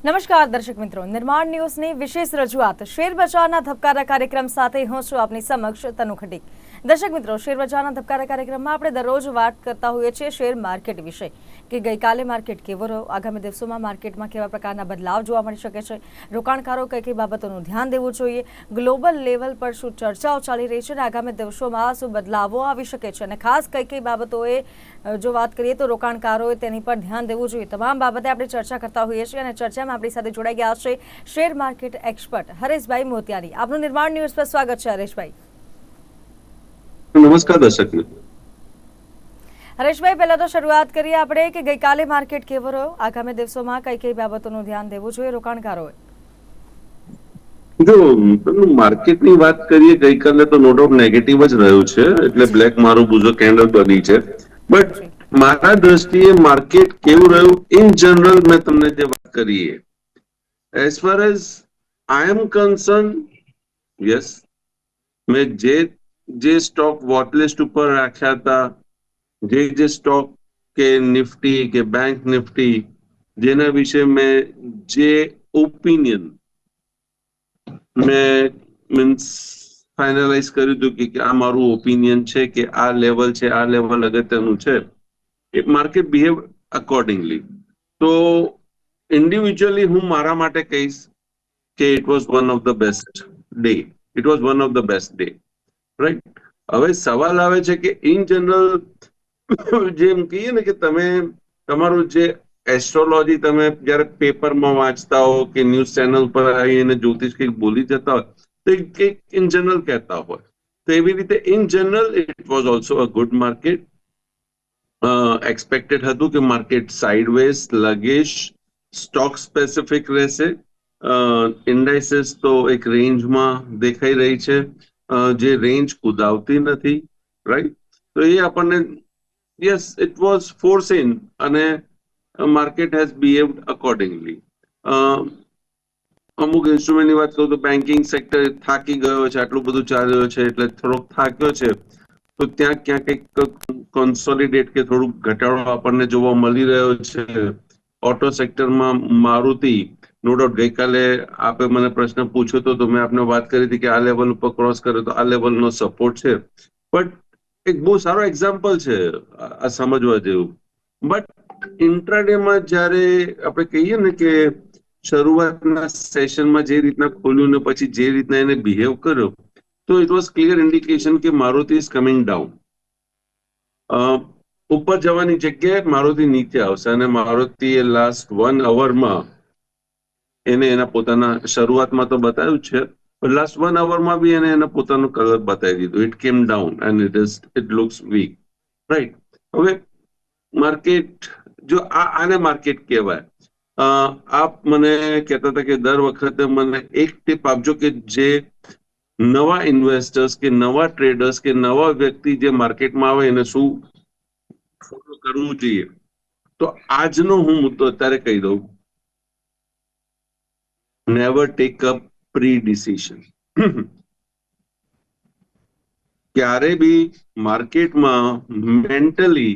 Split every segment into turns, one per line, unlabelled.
નમસ્કાર દર્શક મિત્રો, નિર્માણ ન્યૂઝની વિશેષ રજૂઆત શેર બજારના ધબકારા કાર્યક્રમ સાથે હું છું આપની સમક્ષ તનુ ખટીક. દર્શક મિત્રો, શેર બજારના ધબકારા કાર્યક્રમમાં આપણે દરરોજ વાત કરતા હોઈએ છીએ શેર માર્કેટ વિશે કે ગઈકાલે માર્કેટ કેવો રહ્યો, આગામી દિવસોમાં માર્કેટમાં કેવા પ્રકારના બદલાવ જોવા મળી શકે છે, રોકાણકારો કઈ કઈ બાબતોનું ધ્યાન દેવું જોઈએ, ગ્લોબલ લેવલ પર શું ચર્ચાઓ ચાલી રહી છે અને આગામી દિવસોમાં શું બદલાવો આવી શકે છે અને ખાસ કઈ કઈ બાબતોએ જો વાત કરીએ તો રોકાણકારોએ તેની પર ધ્યાન દેવું જોઈએ. તમામ બાબતે આપણે ચર્ચા કરતા હોઈએ છીએ અને ચર્ચામાં આપણી સાથે જોડાઈ ગયા છે શેર માર્કેટ એક્સપર્ટ હરેશભાઈ મોતિયાની. આપનું નિર્માણ ન્યૂઝ પર સ્વાગત છે હરેશભાઈ.
નમસ્કાર દર્શક મિત્રો.
હરેશભાઈ, પહેલા તો શરૂઆત કરીએ આપણે કે ગઈકાલે માર્કેટ કેવો રહ્યો, આગામી દિવસોમાં કઈ કઈ બાબતોનું ધ્યાન દેવું જોઈએ રોકાણકારોએ?
જો માર્કેટની વાત કરીએ, ગઈકાલે તો નો ડાઉટ નેગેટિવ જ રહ્યું છે, એટલે બ્લેક મારું બુઝો કેન્ડલ બની છે. બટ મારા દ્રષ્ટિએ માર્કેટ કેવું રહ્યું ઇન જનરલ મેં તમને જે વાત કરીએ, as far as I am concerned, yes, મેં જે સ્ટોક વોટલિસ્ટ ઉપર રાખ્યા હતા, જે સ્ટોક કે નિફ્ટી કે બેંક નિફ્ટી જેના વિશે મેં જે ઓપિનિયન મેં મીન્સ ફાઇનલાઇઝ કર્યું હતું કે આ મારું ઓપિનિયન છે કે આ લેવલ છે, આ લેવલ અગત્યનું છે, એ માર્કેટ બિહેવ અકોર્ડિંગલી. તો ઇન્ડિવિજ્યુઅલી હું મારા માટે કહીશ કે it was one of the best day, it was one of the best day, right. હવે સવાલ આવે છે કે ઇન જનરલ જેમ કહીએ ને કે તમે તમારું જે એસ્ટ્રોલોજી તમે જયારે પેપરમાં વાંચતા હો કે ન્યૂઝ ચેનલ પર આવીને જ્યોતિષ કંઈક બોલી જતા હોય તો કંઈક ઇન જનરલ કહેતા હોય, તો એવી રીતે in general it was also a good market. Expected હતું કે માર્કેટ સાઇડવેઝ લગેશ સ્ટોક સ્પેસિફિક રહેશે. ઇન્ડાઇસીસ તો એક રેન્જમાં દેખાઈ રહી છે, જે રેન્જ કુદાવતી નથી, રાઈટ. તો એ આપણને યસ ઇટ વોઝ ફોરસીન અને માર્કેટ હેઝ બિહેવ્ડ અકોર્ડિંગલી. અમુક ઇન્સ્ટ્રુમેન્ટની વાત કરું તો બેન્કિંગ સેક્ટર થાકી ગયો છે, આટલું બધું ચાલી રહ્યું છે એટલે થોડોક થાક્યો છે, તો ત્યાં ક્યાં કંઈક કોન્સોલિડેટ કે થોડુંક ઘટાડો આપણને જોવા મળી રહ્યો છે. ઓટો સેક્ટરમાં મારુતિ, નો ડાઉટ ગઈકાલે આપે મને પ્રશ્ન પૂછ્યો તો મેં આપને વાત કરી હતી કે આ લેવલ ઉપર ક્રોસ કર્યો તો આ લેવલનો સપોર્ટ છે. બટ એક બહુ સારો એક્ઝામ્પલ છે આ સમજવા જેવું. બટ ઇન્ટ્રાડેમાં જ્યારે આપણે કહીએ ને કે શરૂઆતના સેશનમાં જે રીતના ખોલ્યું ને પછી જે રીતના એને બિહેવ કર્યો, તો ઇટ વોઝ ક્લિયર ઇન્ડિકેશન કે મારુતિ ઇઝ કમિંગ ડાઉન. ઉપર જવાની જગ્યાએ મારુતિ નીચે આવશે અને મારુતિ એ લાસ્ટ 1 અવરમાં એને એના પોતાના શરૂઆતમાં તો બતાવ્યું છે, પણ લાસ્ટ 1 અવરમાં બી એને એના પોતાનો કલર બતાવી દીધું. It came down and it looks weak, right. હવે માર્કેટ જો આને માર્કેટ કહેવાય. આપ મને કહેતા હતા કે દર વખતે મને એક ટીપ આપજો કે જે નવા ઇન્વેસ્ટર્સ કે નવા ટ્રેડર્સ કે નવા વ્યક્તિ જે માર્કેટમાં આવે એને શું ફોલો કરવું જોઈએ. તો આજનો હું મુદ્દો અત્યારે કહી દઉં, never take a pre decision. ક્યારે બી માર્કેટમાં મેન્ટલી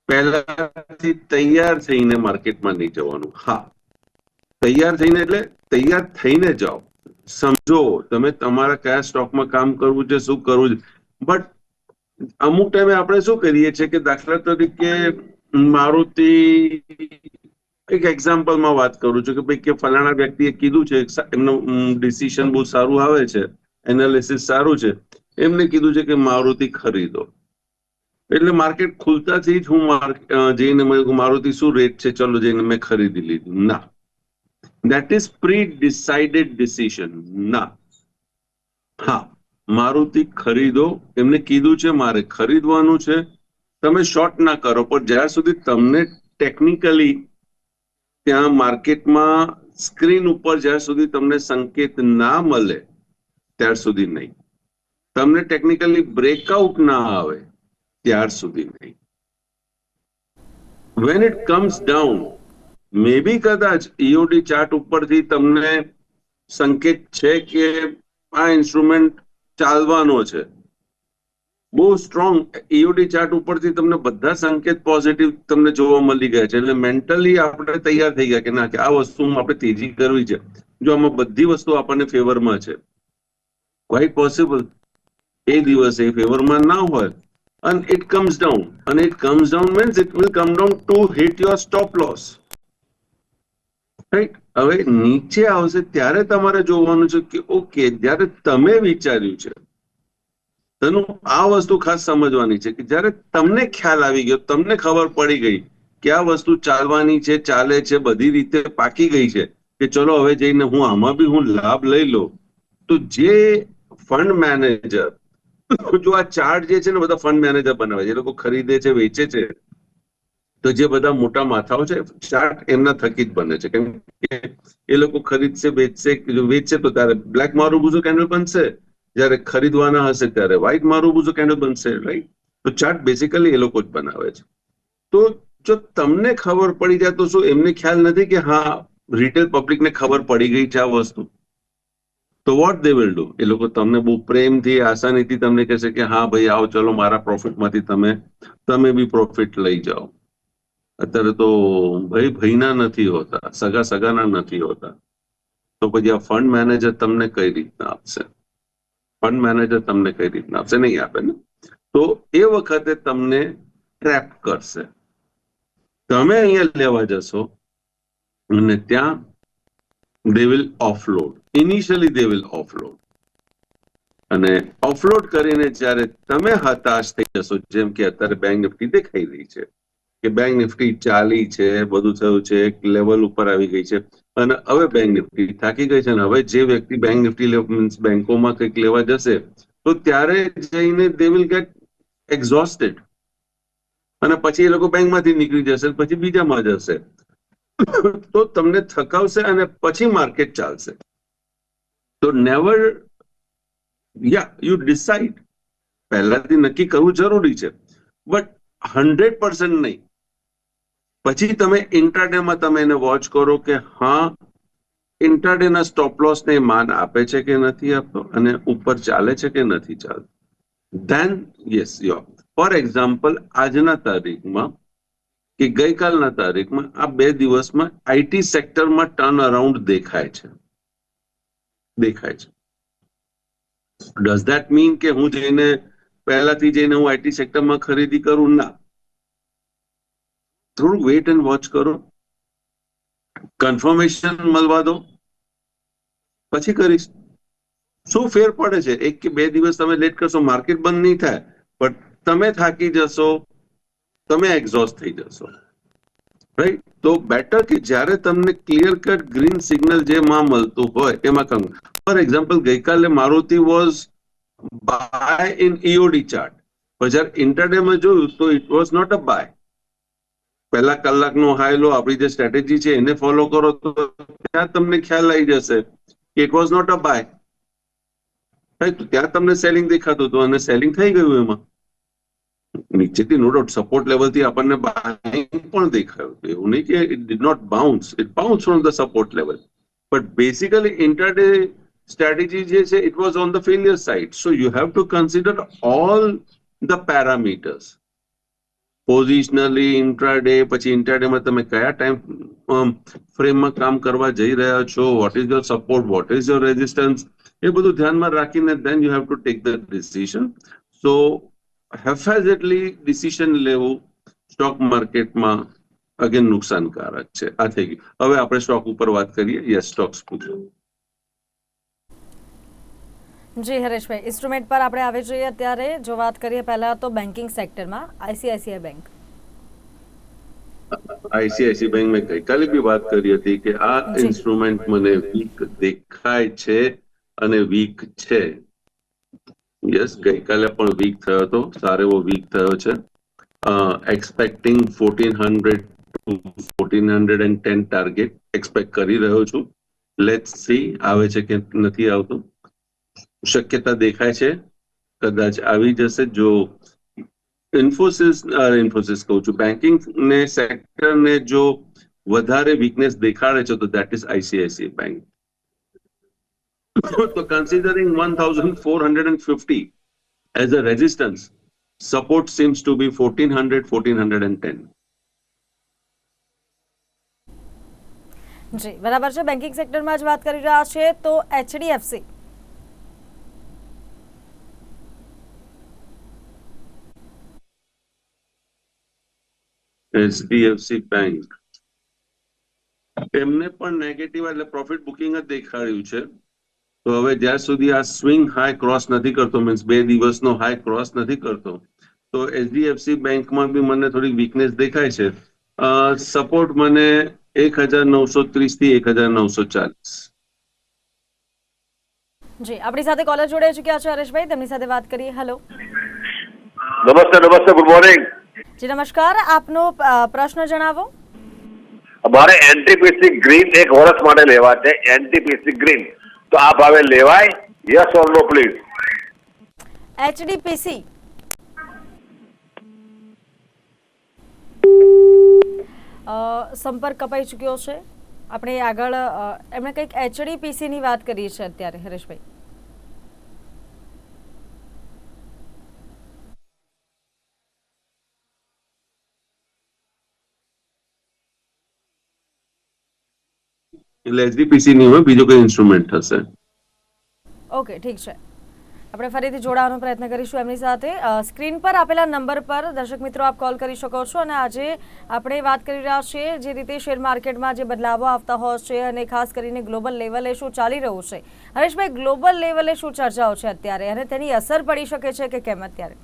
પહેલાથી તૈયાર થઈને માર્કેટમાં નહીં જવાનું. હા, તૈયાર થઈને એટલે તૈયાર થઈને જાઓ, સમજો તમે તમારા કયા સ્ટોકમાં કામ કરવું છે, શું કરવું છે. બટ અમુક ટાઈમે આપણે શું કરીએ છીએ કે દાખલા તરીકે મારુતિ, એક એક્ઝામ્પલમાં વાત કરું છું કે ભાઈ કે ફલાણા વ્યક્તિએ કીધું છે, એમનું ડિસિઝન બહુ સારું આવે છે, એનાલિસિસ સારું છે, એમને કીધું છે કે મારુતિ ખરીદો. એટલે માર્કેટ ખુલતાથી જ હું જઈને મારુતિ શું રેટ છે ચલો જઈને મેં ખરીદી લીધી. ના, that is pre decided decision. ના, હા, મારુતિ ખરીદો, એમને કીધું છે મારે ખરીદવાનું છે, તમે શોર્ટ ના કરો, પણ જ્યાં સુધી તમને ટેકનિકલી ત્યાં માર્કેટમાં સ્ક્રીન ઉપર જ્યાં સુધી તમને સંકેત ના મળે ત્યાર સુધી નહીં, તમને ટેકનિકલી બ્રેકઆઉટ ના આવે ત્યાર સુધી નહીં. વેન ઇટ કમ્સ ડાઉન, મે બી કદાચ ઈઓડી ચાર્ટ ઉપરથી તમને સંકેત છે કે આ ઇન્સ્ટ્રુમેન્ટ ચાલવાનો છે, બહુ સ્ટ્રોંગ ઈઓડી ચાર્ટ ઉપરથી તમને બધા સંકેત પોઝિટિવ તમને જોવા મળી ગયા છે, એટલે મેન્ટલી આપણે તૈયાર થઈ ગયા કે ના, કે આ વસ્તુમાં આપણે તેજી કરવી છે. જો આમાં બધી વસ્તુ આપણને ફેવરમાં છે, ક્વાઇટ પોસિબલ એ દિવસે ફેવરમાં ના હોય and it comes down, and it comes down means it will come down to hit your stop loss, right? હવે નીચે આવશે ત્યારે તમારે જોવાનું છે કે ઓકે, જ્યારે તમે વિચાર્યું છે, તેનું આ વસ્તુ ખાસ સમજવાની છે કે જ્યારે તમને ખ્યાલ આવી ગયો, તમને ખબર પડી ગઈ કે આ વસ્તુ ચાલવાની છે, ચાલે છે, બધી રીતે પાકી ગઈ છે, કે ચલો હવે જઈને હું આમાં બી હું લાભ લઈ લઉં, તો જે ફંડ મેનેજર, જો આ ચાર્ટ જે છે ને બધા ફંડ મેનેજર બનાવે છે, એ લોકો ખરીદે છે, વેચે છે, તો જે બધા મોટા માથાઓ છે, ચાર્ટ એમના થકી જ બને છે, કેમ કે એ લોકો ખરીદશે, વેચશે તો ત્યારે બ્લેક મારુબુઝો કેન્ડલ બનશે, જ્યારે ખરીદવાના હશે ત્યારે વ્હાઇટ મારુબુઝો કેન્ડલ બનશે, રાઈટ? તો ચાર્ટ બેસિકલી એ લોકો જ બનાવે છે. તો જો તમને ખબર પડી જાય તો શું એમને ખ્યાલ નથી કે હા, રિટેલ પબ્લિકને ખબર પડી ગઈ છે આ વસ્તુ? તો વોટ દે વિલ ડુ, એ લોકો તમને બહુ પ્રેમથી, આસાનીથી તમને કહેશે કે હા ભાઈ આવો, ચલો મારા પ્રોફિટમાંથી તમે બી પ્રોફિટ લઈ જાઓ. અત્યારે તો ભાઈના નથી હોતા, સગાના નથી હોતા. તો પછી આ ફંડ મેનેજર તમને કઈ રીતના આપશે? ફંડ મેનેજર તમને કઈ રીતના આપશે? નહીં આપે ને. તો એ વખતે તમને ટ્રેપ કરશે. તમે અહીંયા લેવા જશો અને ત્યાં they will offload. Initially they will offload. અને ઓફલોડ કરીને જ્યારે તમે હતાશ થઈ જશો, જેમ કે અત્યારે બેંક નિફ્ટી દેખાઈ રહી છે કે બેંક નિફ્ટી ચાલી છે, બધું થયું છે, એક લેવલ ઉપર આવી ગઈ છે, અને હવે બેંક નિફ્ટી થાકી ગઈ છે, અને હવે જે વ્યક્તિ બેંક નિફ્ટી મીન્સ બેંકોમાં કંઈક લેવા જશે, તો ત્યારે જઈને they will get exhausted, અને પછી એ લોકો બેંકમાંથી નીકળી જશે, પછી બીજામાં જશે, તો તમને થકાવશે અને પછી માર્કેટ ચાલશે. તો નેવર, યુ ડિસાઇડ, પહેલાથી નક્કી કરવું જરૂરી છે, બટ 100% નહીં. પછી તમે ઇન્ટ્રાડેમાં તમે એને વોચ કરો કે હા, ઇન્ટ્રાડેના સ્ટોપ લોસને માન આપે છે કે નથી આપતો, અને ઉપર ચાલે છે કે નથી ચાલતું. ધેન યસ, ફોર એક્ઝામ્પલ આજના તારીખમાં કે ગઈકાલના તારીખમાં આ 2 દિવસમાં આઈટી સેક્ટરમાં ટર્ન અરાઉન્ડ દેખાય છે. ડઝ ધેટ મીન કે હું જઈને પહેલાથી જઈને હું આઈટી સેક્ટરમાં ખરીદી કરું? ના. થોડું વેઇટ એન્ડ વોચ કરો, કન્ફર્મેશન મળવા દો, પછી કરીશ. શું ફેર પડે છે? 1 કે 2 દિવસ તમે લેટ કરશો, માર્કેટ બંધ નહીં થાય, પણ તમે થાકી જશો, તમે એક્ઝોસ્ટ થઈ જશો, રાઈટ? તો બેટર કે જ્યારે તમને ક્લિયર કટ ગ્રીન સિગ્નલ જેમાં મળતું હોય એમાં કામ. ફોર એક્ઝામ્પલ, ગઈકાલે Maruti was buy in EOD chart, પણ જ્યારે ઇન્ટરડેમાં જોયું તો it was not a buy. પહેલા કલાકનો હાઈ લો, આપણી જે સ્ટ્રેટેજી છે એને ફોલો કરો તો ત્યાં તમને ખ્યાલ આવી જશે કે it was not a buy, right? ત્યાં તમને સેલિંગ દેખાતું હતું અને સેલિંગ થઈ ગયું એમાં. નીચેથી નો ડાઉટ સપોર્ટ લેવલથી આપણને બાઇંગ પણ દેખાયું, એવું નહીં કે it did not bounce, it bounce from the support level, but basically intraday strategy જે છે it was on the failure side. So you have to consider all the parameters, positionally, intraday, પછી ઇન્ટ્રાડેમાં તમે કયા ટાઈમ ફ્રેમમાં કામ કરવા જઈ રહ્યા છો, what is your support, what is your resistance, એ બધું ધ્યાનમાં રાખીને then you have to take the decision. So haphazardly decision લેવું સ્ટોક માર્કેટમાં અગેન નુકસાનકારક છે. આ થઈ ગયું. હવે આપણે સ્ટોક ઉપર વાત કરીએ. યસ, સ્ટોક્સ પૂછો.
જી હરેશભાઈ, ઇન્સ્ટ્રુમેન્ટ પર આપણે આવી જઈએ. અત્યારે જો વાત કરીએ પહેલા તો બેન્કિંગ સેક્ટરમાં આઈસીઆઈસીઆઈ બેંક.
આઈસીઆઈસી બેંક મેં ગઈકાલે બી વાત કરી હતી કે આ ઇન્સ્ટ્રુમેન્ટ મને વીક દેખાય છે અને વીક છે. યસ, ગઈકાલે પણ વીક થયો હતો, સારો એવો વીક થયો છે. એક્સપેક્ટિંગ 1400 to 1410 ટાર્ગેટ એક્સપેક્ટ કરી રહ્યો છું. લેટ્સ સી આવે છે કે નથી આવતું. શક્યતા દેખાય છે કદાચ આવી જશે. જો ઇન્ફોસિસ કહું છું, બેન્કિંગ ને સેક્ટર ને જો વધારે વીકનેસ દેખાડે છે તો દેટ ઇઝ આઈસીઆઈસીઆઈ બેંક. તો considering 1450 as a resistance, support seems to be 1400, 1410.
જી બરાબર છે. બેન્કિંગ સેક્ટરમાં જ વાત કરી રહ્યા છે તો HDFC
HDFC બેંક એમને પણ નેગેટિવ એટલે પ્રોફિટ બુકિંગ જ દેખાડ્યું છે. તો હવે જ્યાં સુધી આ સ્વિંગ હાઈ ક્રોસ નથી કરતો, મીન્સ 2 દિવસનો હાઈ ક્રોસ નથી કરતો, તો HDFC બેંકમાં બી મને થોડી વીકનેસ દેખાય છે. સપોર્ટ મને 1930 થી 1940.
જી આપણી સાથે કોલર જોડાઈ ચૂક્યા છે હરેશભાઈ, તેમની સાથે વાત કરીએ. હેલો.
નમસ્તે. Good morning.
જી નમસ્કાર. આપનો પ્રશ્ન જણાવો.
અમારે એનટીપીસી ગ્રીન 1 વર્ષ માટે લેવા છે. એનટીપીસી ગ્રીન તો આ ભાવે લેવાય? Yes or no please.
HDPC સંપર્ક કપાઈ ચૂક્યો છે. આપણે આગળ એમણે કંઈક HDPC ની વાત કરી છે અત્યારે હરેશભાઈ.
એટલે HDPC નહીં હોય, બીજો કોઈ ઇન્સ્ટ્રુમેન્ટ હશે.
ઓકે ઠીક છે. આપણે ફરીથી જોડાવાનો પ્રયત્ન કરીશું એમની સાથે. સ્ક્રીન પર આપેલા નંબર પર દર્શક મિત્રો આપ કોલ કરી શકો છો. અને આજે આપણે વાત કરી રહ્યા છીએ જે રીતે શેર માર્કેટમાં જે બદલાવો આવતા હોય છે અને ખાસ કરીને ગ્લોબલ લેવલે શું ચાલી રહ્યું છે. હરેશભાઈ, ગ્લોબલ લેવલે શું ચર્ચાઓ છે અત્યારે અને તેની અસર પડી શકે છે કે કેમ અત્યારે?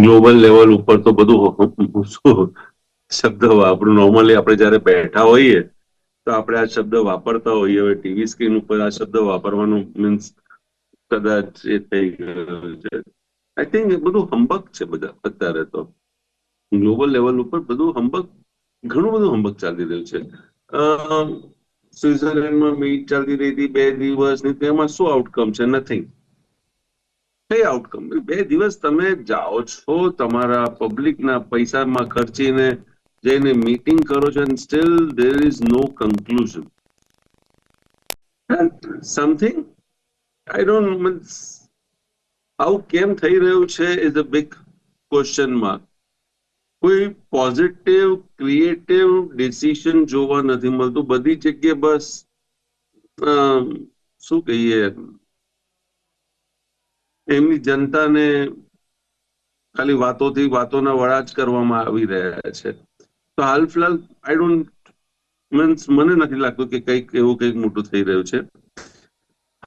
ગ્લોબલ લેવલ ઉપર તો બધું શબ્દ આપણું નોર્મલી આપણે જયારે બેઠા હોઈએ તો આપણે આ શબ્દ વાપરતા હોઈએ. હવે ટીવી સ્ક્રીન ઉપર આ શબ્દ વાપરવાનું મીન્સ કદાચ એ થઈ ગયું છે. આઈ થિંક એ બધું હંબક છે બધા અત્યારે તો. ગ્લોબલ લેવલ ઉપર બધું હંબક, ઘણું બધું હંબક ચાલી રહ્યું છે. સ્વિટ્ઝરલેન્ડમાં મીટ ચાલી રહી હતી 2 દિવસની, તેમાં શું આઉટકમ છે? નથિંગ. કઈ આઉટકમ? 2 દિવસ તમે જાઓ છો તમારા પબ્લિકના પૈસામાં ખર્ચીને જઈને મીટિંગ કરો છો and still there is no conclusion. Something I don't means આવું કેમ થઈ રહ્યું છે is a big question mark. કોઈ પોઝિટિવ ક્રિએટિવ ડિસિઝન જોવા નથી મળતું. બધી જગ્યાએ બસ શું કહીએ, એમની જનતાને ખાલી વાતોના વડા જ કરવામાં આવી રહ્યા છે. તો હાલ ફિલહાલ આઈ ડોન્ટ મીન્સ મને નથી લાગતું કે કંઈક એવું કંઈક મોટું થઈ રહ્યું છે.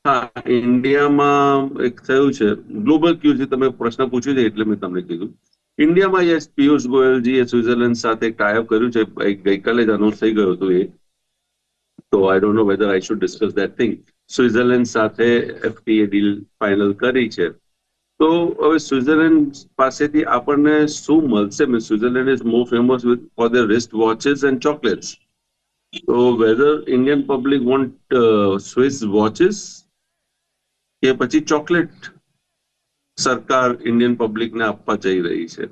હા, ઇન્ડિયામાં એક થયું છે ગ્લોબલ ક્યુઝ. તમે પ્રશ્ન પૂછ્યો છે એટલે મેં તમને કીધું. ઇન્ડિયામાં યસ, પિયુષ ગોયલજીએ સ્વિટ્ઝરલેન્ડ સાથે ટાઈઅપ કર્યું છે. ગઈકાલે જ અનાઉન્સ થઈ ગયું હતું એ. તો I don't know whether I should discuss that thing. Switzerland સાથે FTA ડીલ ફાઇનલ કરી છે. તો હવે સ્વિટ્ઝરલેન્ડ પાસેથી આપણને શું મળશે? Switzerland is more famous for the wrist watches and chocolates. તો whether Indian public want Swiss watches કે પછી ચોકલેટ સરકાર ઇન્ડિયન પબ્લિકને આપવા જઈ રહી છે?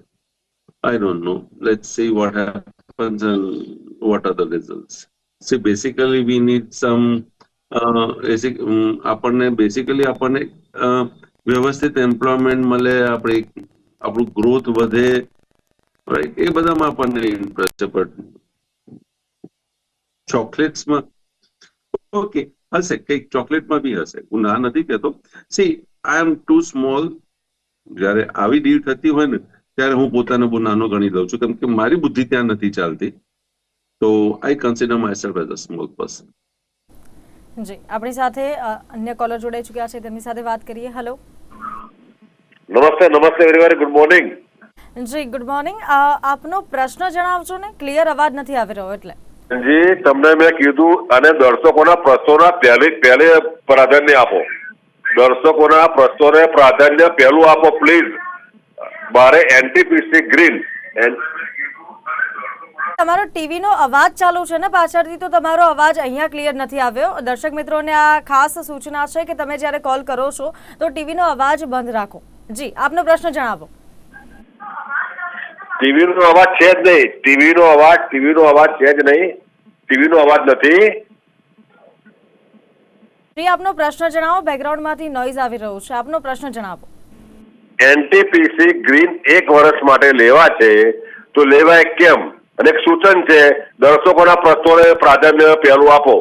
આઈ don't no. Let's see what happens and what are the results. C basically we need some આપણને વ્યવસ્થિત એમ્પ્લોયમેન્ટ મળે, આપણું ગ્રોથ વધે, રાઈટ? એ બધામાં આપણને ઇન્ટરેસ્ટ છે. બટ ચોકલેટ્સમાં ઓકે હશે, કંઈક ચોકલેટમાં બી હશે, હું ના નથી કહેતો. See I am too small. જયારે આવી ડીલ થતી હોય ને ત્યારે હું પોતાને બહુ નાનો ગણી લઉં છું, કેમ કે મારી બુદ્ધિ ત્યાં નથી ચાલતી. તો I consider myself as a small person.
જી આપણી સાથે અન્ય કોલર જોડાઈ ચૂક્યા છે, તેમની સાથે વાત કરીએ. હેલો.
નમસ્તે. Very good morning.
જી ગુડ મોર્નિંગ. આપનો પ્રશ્ન જણાવજો ને, ક્લિયર અવાજ નથી આવી રહ્યો એટલે.
જી તમને મેં કીધું, અને દર્શકોના પ્રશ્નોના પહેલે પ્રાધાન્ય આપો. દર્શકોના પ્રશ્નોને પ્રાધાન્ય પહેલું આપો પ્લીઝ. મારે એનટીપીસી ગ્રીન.
તમારો ટીવી નો અવાજ ચાલુ છે ને પાછળથી, તો તમારો અવાજ અહીંયા ક્લિયર નથી આવ્યો. દર્શક મિત્રોને આ ખાસ સૂચના છે કે તમે જ્યારે કોલ કરો છો તો ટીવી નો અવાજ બંધ રાખો. જી આપનો પ્રશ્ન જણાવો.
ટીવી નો અવાજ છે જ નહીં. ટીવી નો અવાજ છે જ નહીં. ટીવી નો અવાજ નથી.
જી આપનો પ્રશ્ન જણાવો. બેકગ્રાઉન્ડ માંથી નોઈઝ આવી રહ્યું છે. આપનો પ્રશ્ન જણાવો.
એનટીપીસી ગ્રીન 1 વર્ષ માટે લેવા છે તો લેવાય કેમ? અને એક સૂચન છે, દર્શકોના પ્રશ્નોને પ્રાધાન્ય પહેલું આપો.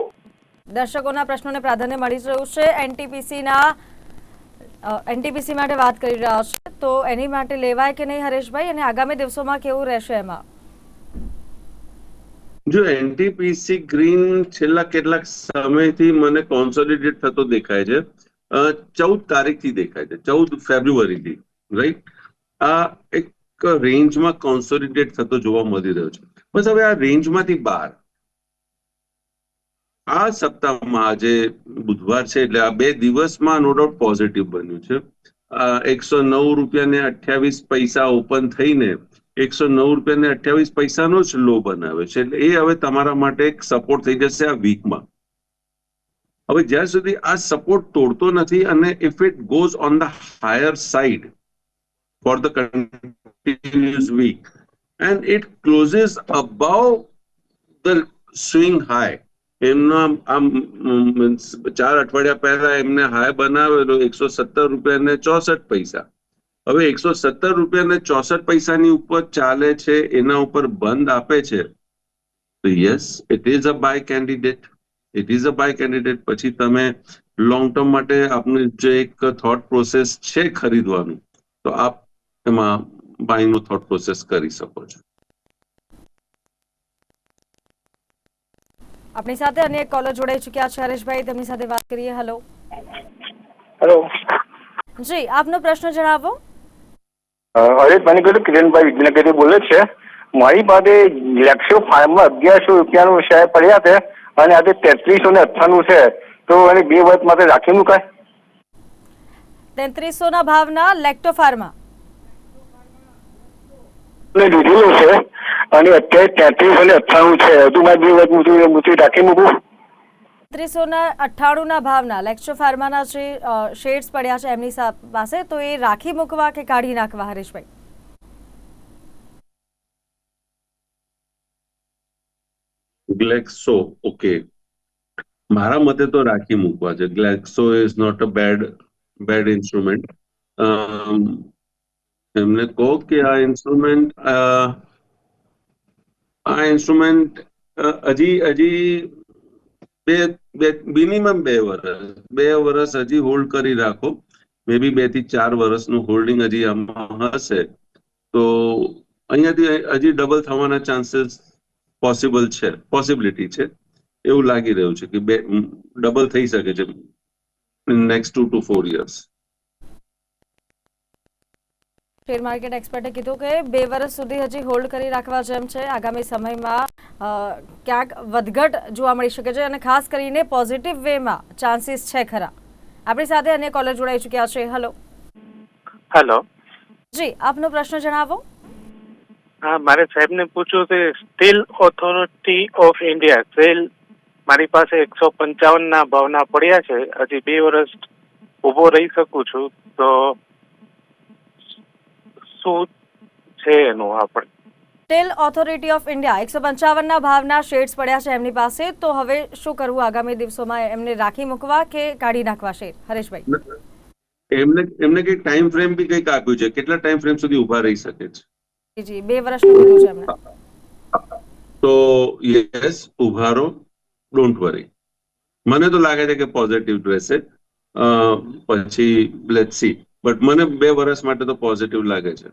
દર્શકોના પ્રશ્નોને પ્રાધાન્ય મળી રહ્યું છે. એનટીપીસી માટે વાત કરી રહ્યા છે, તો એની માટે લેવાય કે નહીં હરેશભાઈ, અને આગામી દિવસોમાં કેવું રહેશે એમાં?
જો એનટીપીસી ગ્રીન છેલ્લા કેટલાક સમયથી મને કોન્સોલિડેટ થતો દેખાય છે. 14 તારીખથી દેખાય છે, 14 ફેબ્રુઆરીથી, રાઈટ? આ એક રેન્જમાં કોન્સોલિડેટ થતો જોવા મળી રહ્યો છે. બસ હવે આ રેન્જમાંથી બહાર આ સપ્તાહમાં, આજે બુધવાર છે એટલે આ 2 દિવસમાં નો ડાઉટ પોઝિટિવ બન્યું છે. 109 રૂપિયા ને 28 પૈસા ઓપન થઈને 109 રૂપિયા ને 28 પૈસાનો જ લો બનાવ્યો છે. એટલે એ હવે તમારા માટે એક સપોર્ટ થઈ જશે આ વીકમાં. હવે જ્યાં સુધી આ સપોર્ટ તોડતો નથી અને if it goes on the higher side for the continuous week and it closes above the swing high, એમનો આમ 4 અઠવાડિયા પહેલા એમને હાઈ બનાવેલો 117 રૂપિયા ને 64 પૈસા. હવે 117 રૂપિયા ને 64 પૈસાની ઉપર ચાલે છે, એના ઉપર બંધ આપે છે, તો yes, it is a buy candidate. It is a buy candidate. પછી તમે લોંગ ટર્મ માટે આપનું જે એક થોટ પ્રોસેસ છે ખરીદવાનું, તો આપ એમાં બાયનો થોટ પ્રોસેસ કરી શકો છો.
આપણી સાથે અન્ય એક કોલર જોડાઈ ચૂક્યા છે હરેશભાઈ, તેમની સાથે વાત કરીએ. હેલો.
હેલો
જી, આપનો પ્રશ્ન જણાવો.
હરેશ, મને કહ્યું કિરણભાઈ વિદ્યાનગરથી બોલે છે. મારી પાસે લેક્સો ફાર્મમાં 1100 રૂપિયાનું શેર પડ્યા છે અને આજે 3398 છે, તો એને 2 વર્ષ માટે રાખી મુકાય?
3300 ના ભાવના લેક્ટો ફાર્મા
લીધેલું છે અને અત્યારે 3398 છે, હજુ મારે 2 વર્ષ રાખી મૂકું?
3398 ના ભાવના લેક્ટો ફાર્માના જે શેર્સ પડ્યા છે એમની પાસે, તો એ રાખી મૂકવા કે કાઢી નાખવા હરેશભાઈ?
ગ્લેક્સો, ઓકે, મારા મતે તો રાખી મૂકવા છે. Glaxo is not a bad instrument. એમને કહો કે આ ઇન્સ્ટ્રુમેન્ટ હજી મિનિમમ 2 વર્ષ હજી હોલ્ડ કરી રાખો. મે બી 2 થી 4 વર્ષનું હોલ્ડિંગ હજી આમાં હશે, તો અહીંયાથી હજી ડબલ થવાના ચાન્સીસ પોસિબિલિટી છે. એવું લાગી રહ્યું છે કે ડબલ થઈ શકે છે next 2 to 4 years.
Share market એક્સપર્ટે કીધું કે 2 વર્ષ સુધી હજી હોલ્ડ કરી રાખવા જેમ છે. આગામી સમયમાં ક્યાંક વધઘટ જોવા મળી શકે છે અને ખાસ કરીને પોઝિટિવ વેમાં ચાન્સીસ છે ખરા. આપણી સાથે અન્ય કોલર જોડાઈ ચૂક્યા છે. હેલો.
હેલો
જી, આપનો પ્રશ્ન જણાવો.
હા, મારે સાહેબને પૂછવું છે, steel authority of India cell મારી પાસે 155 ના ભાવના પડ્યા છે, હજી 2 વર્ષ ઊભો રહી શકું છું, તો શું છે એનું? આપણે
સ્ટીલ ઓથોરિટી ઓફ ઇન્ડિયા 155 ના ભાવના શેર્સ પડ્યા છે એમની પાસે, તો હવે શું કરવું આગામી દિવસોમાં? એમને રાખી મૂકવા કે કાઢી નાખવા શેર હરેશભાઈ?
એમને કઈ ટાઈમ ફ્રેમ બી કઈક આપ્યું છે, કેટલા ટાઈમ ફ્રેમ સુધી ઉભા રહી શકે છે?
જી, 2 વર્ષનું કીધું છે એમણે.
તો યસ, ઉભા રહો, ડોન્ટ વરી. મને તો લાગે છે કે પોઝિટિવ રહેશે. પછી લેટ્સ સી, બટ મને 2 વર્ષ માટે તો પોઝિટિવ લાગે છે.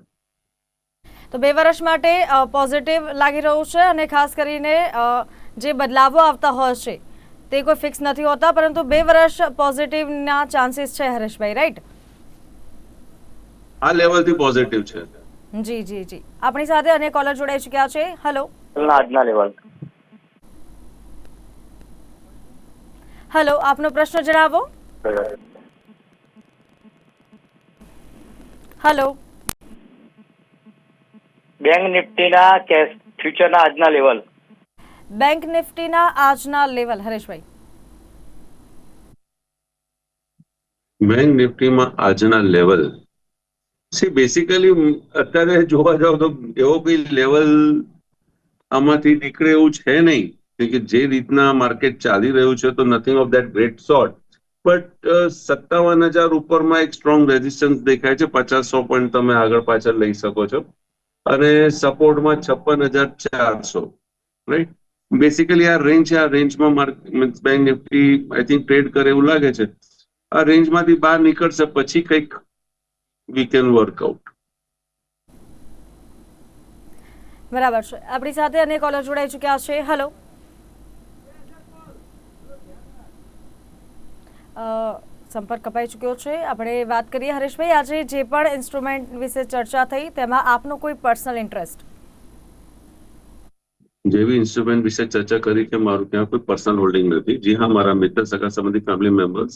તો 2 વર્ષ માટે પોઝિટિવ લાગી રહ્યું છે અને ખાસ કરીને જે બદલાવો આવતા હોય છે તે કોઈ ફિક્સ નથી હોતા, પરંતુ 2 વર્ષ પોઝિટિવના ચાન્સીસ છે હરેશભાઈ, રાઈટ?
આ લેવલથી પોઝિટિવ છે.
જી જી જી. આપણી સાથે અન્ય કોલર જોડાઈ ચૂક્યા છે. હેલો.
આજના લેવલ.
હેલો, આપનો પ્રશ્ન જણાવો. હેલો.
બેંક નિફ્ટીના કેશ ફ્યુચરના આજના લેવલ.
બેંક નિફ્ટીના આજના લેવલ હરેશભાઈ.
બેંક નિફ્ટીમાં આજના લેવલ બેસિકલી અત્યારે જોવા જાવ તો એવો કોઈ લેવલ આમાંથી નીકળે એવું છે નહીં, કે જે રીતના માર્કેટ ચાલી રહ્યું છે તો nothing of that great sort. But 57,000 ઉપરમાં એક સ્ટ્રોંગ રેઝિસ્ટન્સ દેખાય છે. 50-100 પોઈન્ટ તમે આગળ પાછળ લઈ શકો છો અને સપોર્ટમાં 56,400, રાઈટ. બેસિકલી આ રેન્જ છે. આ રેન્જમાં bank Nifty I think trade કરે એવું લાગે છે. આ રેન્જમાંથી બહાર નીકળશે પછી કંઈક વી કેન વર્કઆઉટ.
બરાબર છે. આપણી સાથે અન્ય કોલર જોડાઈ ચૂક્યા છે. હેલો, સંપર્ક કપાઈ ચૂક્યો છે. આપણે વાત કરીએ હરેશભાઈ, આજે જે પણ ઇન્સ્ટ્રુમેન્ટ વિશે ચર્ચા થઈ તેમાં આપનો કોઈ પર્સનલ ઇન્ટરેસ્ટ?
જેવી ઇન્સ્ટ્રુમેન્ટ વિશે ચર્ચા કરી કે મારું ત્યાં કોઈ પર્સનલ હોલ્ડિંગ નથી. જી હા, મારા મિત્ર, સગા સંબંધી, ફેમિલી મેમ્બર્સ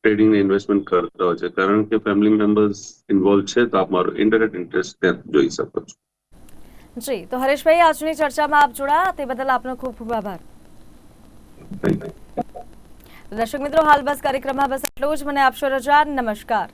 ટ્રેડિંગ ને ઇન્વેસ્ટમેન્ટ કરતા હોય છે. કારણ કે ફેમિલી મેમ્બર્સ ઇન્વોલ્વ છે તો આપ મારો ઇનડાયરેક્ટ ઇન્ટરેસ્ટ ત્યાં જોઈ શકો છો.
જી, તો હરેશભાઈ, આજની ચર્ચામાં આપ જોડાયા તે બદલ આપનો ખૂબ ખૂબ આભાર.
Thank you.
દર્શક મિત્રો, હાલ બસ કાર્યક્રમમાં બસ એટલું જ. મને આપશો રજા. નમસ્કાર.